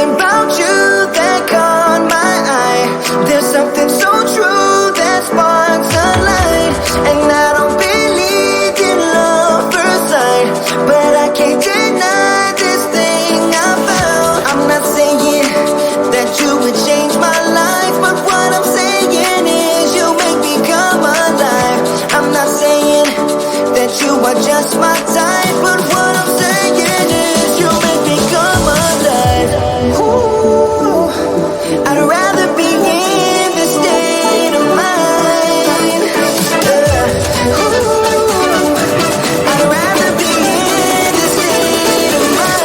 something about you that caught my eye. There's something so true that sparks a light. And I don't believe in love first sight, but I can't deny this thing I found. I'm not saying that you would change my life, but what I'm saying is you make me come alive. I'm not saying that you are just my type, but what I'm saying is you make me come alive. Ooh, I'd rather be in this state of mind. Ooh, I'd rather be in this state of mind.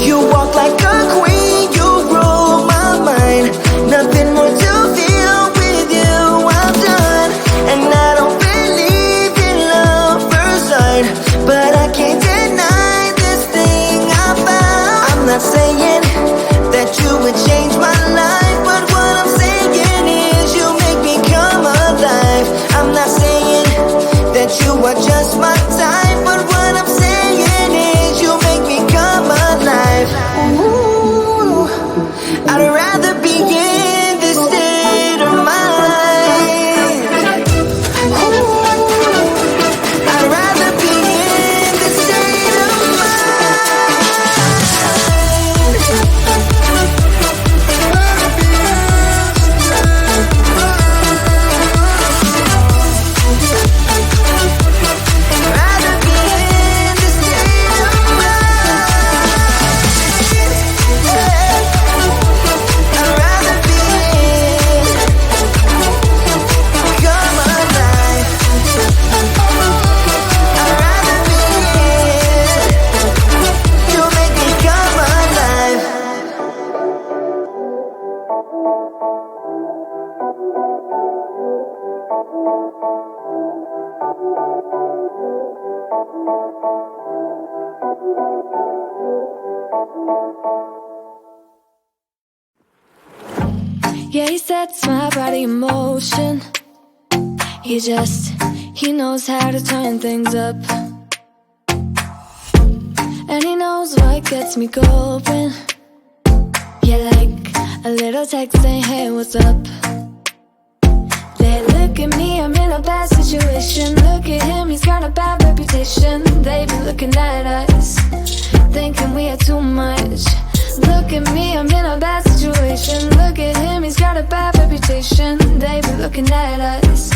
You walk like a queen, you rule my mind. Nothing more to feel with you, I'm done. And I don't believe in love first sight, but I can't deny this thing I found. I'm not saying that you would change my life, but what I'm saying is you make me come alive. I'm not saying that you are just my type, but what I'm saying is you make me come alive. Ooh, I'd rather be in this state of mind. Ooh, I'd rather be in this state of rather be in this state of I'd rather be in, come alive. I'd rather be in, you make me come alive. Yeah, he sets my body in motion. He knows how to turn things up. And he knows what gets me going. Yeah, like a little text saying, hey, what's up? They look at me, I'm in a bad situation. Look at him, he's got a bad reputation. They be looking at us, thinking we are too much. Look at me, I'm in a bad situation. Look at him, he's got a bad reputation. They be looking at us.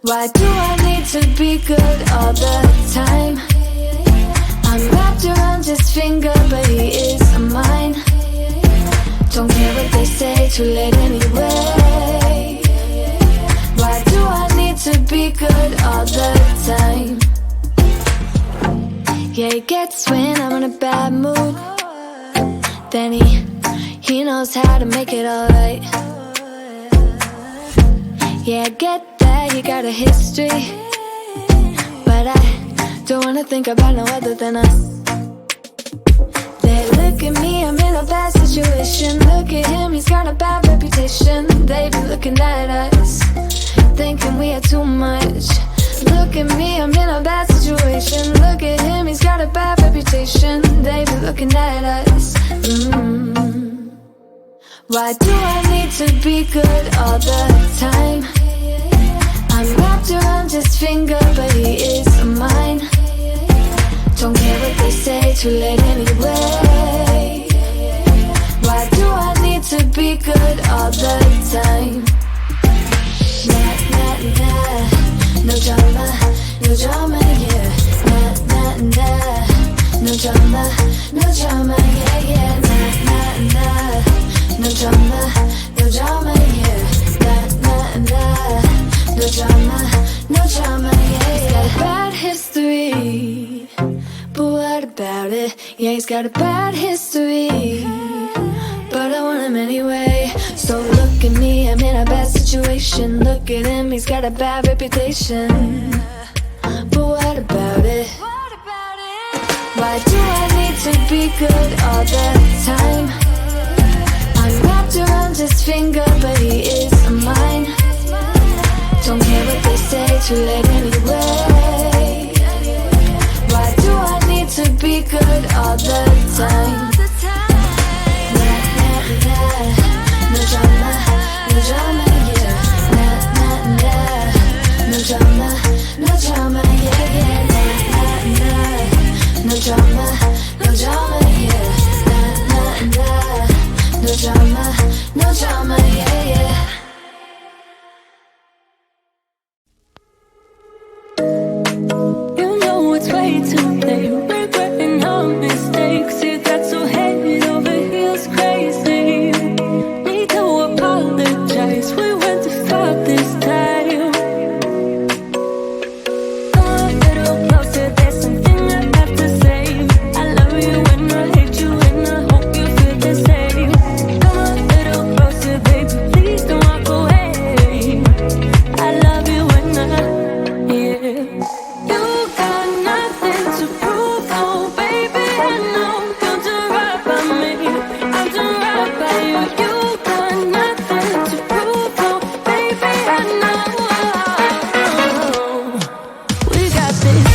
Why do I need to be good all the time? I'm wrapped around his finger, but he is mine. Don't care what they say, too late anyway. Why do I need to be good all the time? Yeah, he gets when I'm in a bad mood. Then he knows how to make it alright. Yeah, I get that he got a history, but I don't wanna think about no other than us. They look at me, I'm in a bad situation. Look at him, he's got a bad reputation. They be looking at us, thinking we are too much. Look at me, I'm in a bad situation. Look at him, he's got a bad reputation. They be looking at us. Why do I need to be good all the time? I'm wrapped around his finger, but he is mine. Don't care what they say, too late anyway. Why do I need to be good all the time? Nah, nah, nah. No drama, no drama, yeah. Nah, nah, nah. No drama, no drama, yeah, yeah. Nah, nah, nah. No drama, no drama, yeah. Nah, nah, nah. No drama, no drama, yeah, yeah. He's got a bad history, but what about it? Yeah, he's got a bad history, but I want him anyway. So look at me, I'm in a bad situation. Look at him, he's got a bad reputation. But what about it? Why do I need to be good all the time? I'm wrapped around his finger, but he is mine. Don't care what they say, too late anyway. Why do I need to be good all the time? Nah, nah, nah. No drama, no drama, yeah. Nah, nah, nah. No drama, no drama, yeah, yeah. Nah, nah, nah. No drama, no drama, yeah. Nah, nah, nah. No drama, no drama, yeah, yeah. You know it's way too late, regretting our mistakes. It got so head over heels crazy. Need to apologize, we went too far this time. Come a little closer, there's something I have to say. I love you and I hate you and I hope you feel the same. Come a little closer, baby, please don't walk away. I love you and yeah. You got nothing to prove, oh baby, I know. You're doing right by me, I'm doing right by you. You got nothing to prove, oh baby, I know. We got this.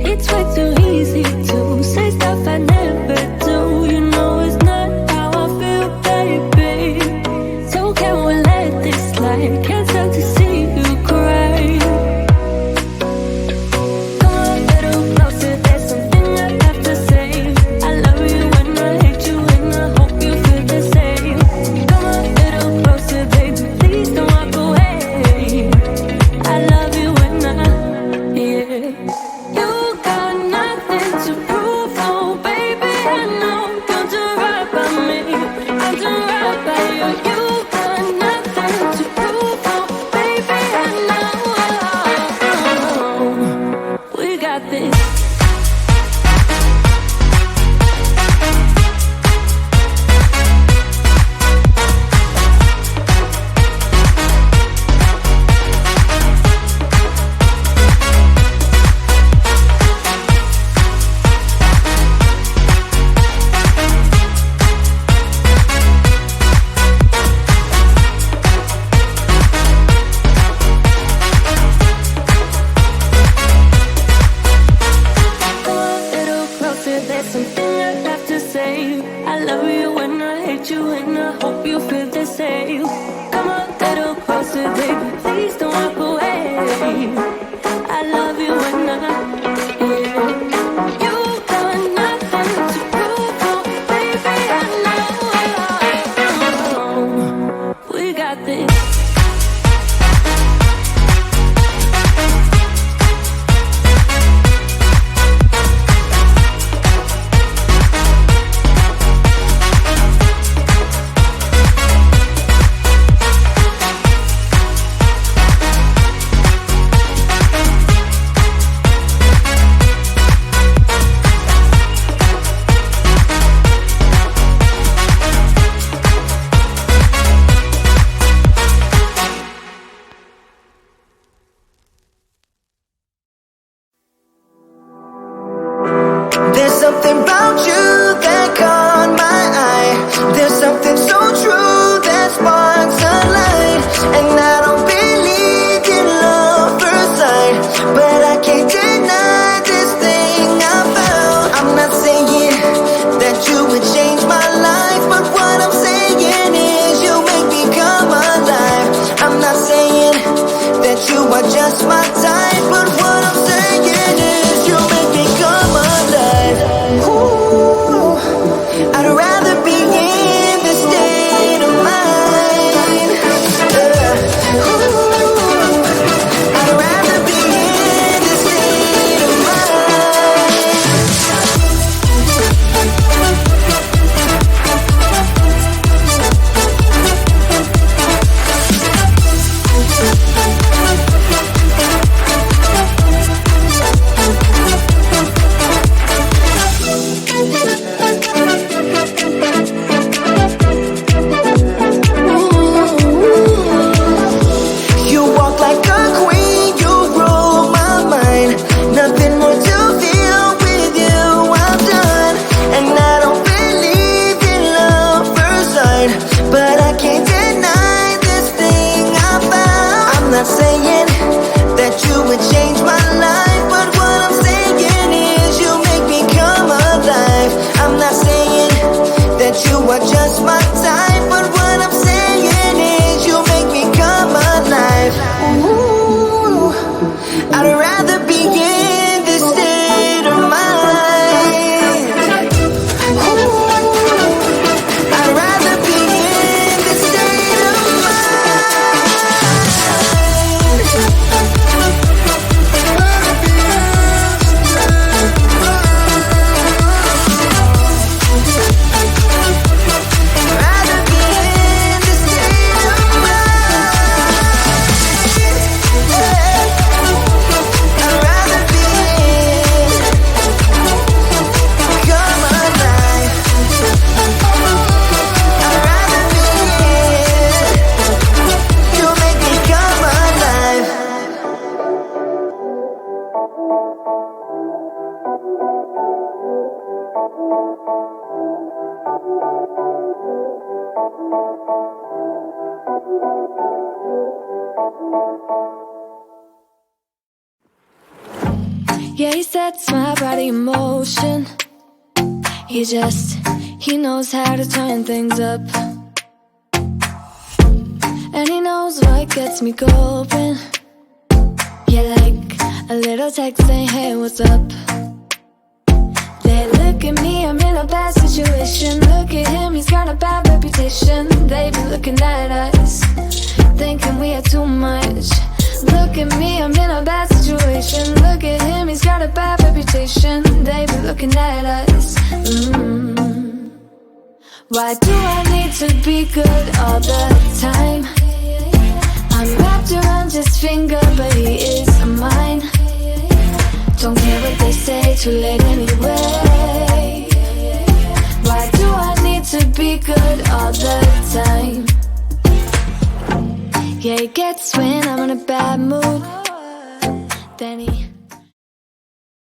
It's way too easy to say stuff I never do. You know it's not how I feel, baby. So can we let this slide? Can't stand to see you cry. Come a little closer, there's something I have to say. I love you and I hate you and I hope you feel the same. Come a little closer, baby, please don't walk away. I love you and yeah. You got nothing to prove, oh baby, I know. You're doing right by me, I'm doing right by you. You got nothing to prove, oh baby, I know. We got this. Come a little closer, there's something I have to say. I love you and I hate you and I hope you feel the same. Come a little closer, baby, please don't walk away. I love you and yeah. You got nothing to prove, oh baby, I know. We got this. Yeah, he sets my body in motion. He knows how to turn things up. And he knows what gets me going. Yeah, like a little text saying, hey, what's up? They look at me, I'm in a bad situation. Look at him, he's got a bad reputation. They be looking at us, thinking we had too much. Look at me, I'm in a bad situation. Look at him, he's got a bad reputation. They be looking at us. Why do I need to be good all the time? I'm wrapped around his finger, but he is mine. Don't care what they say, too late anyway. Why do I need to be good all the time? Yeah, he gets when I'm in a bad mood. Then he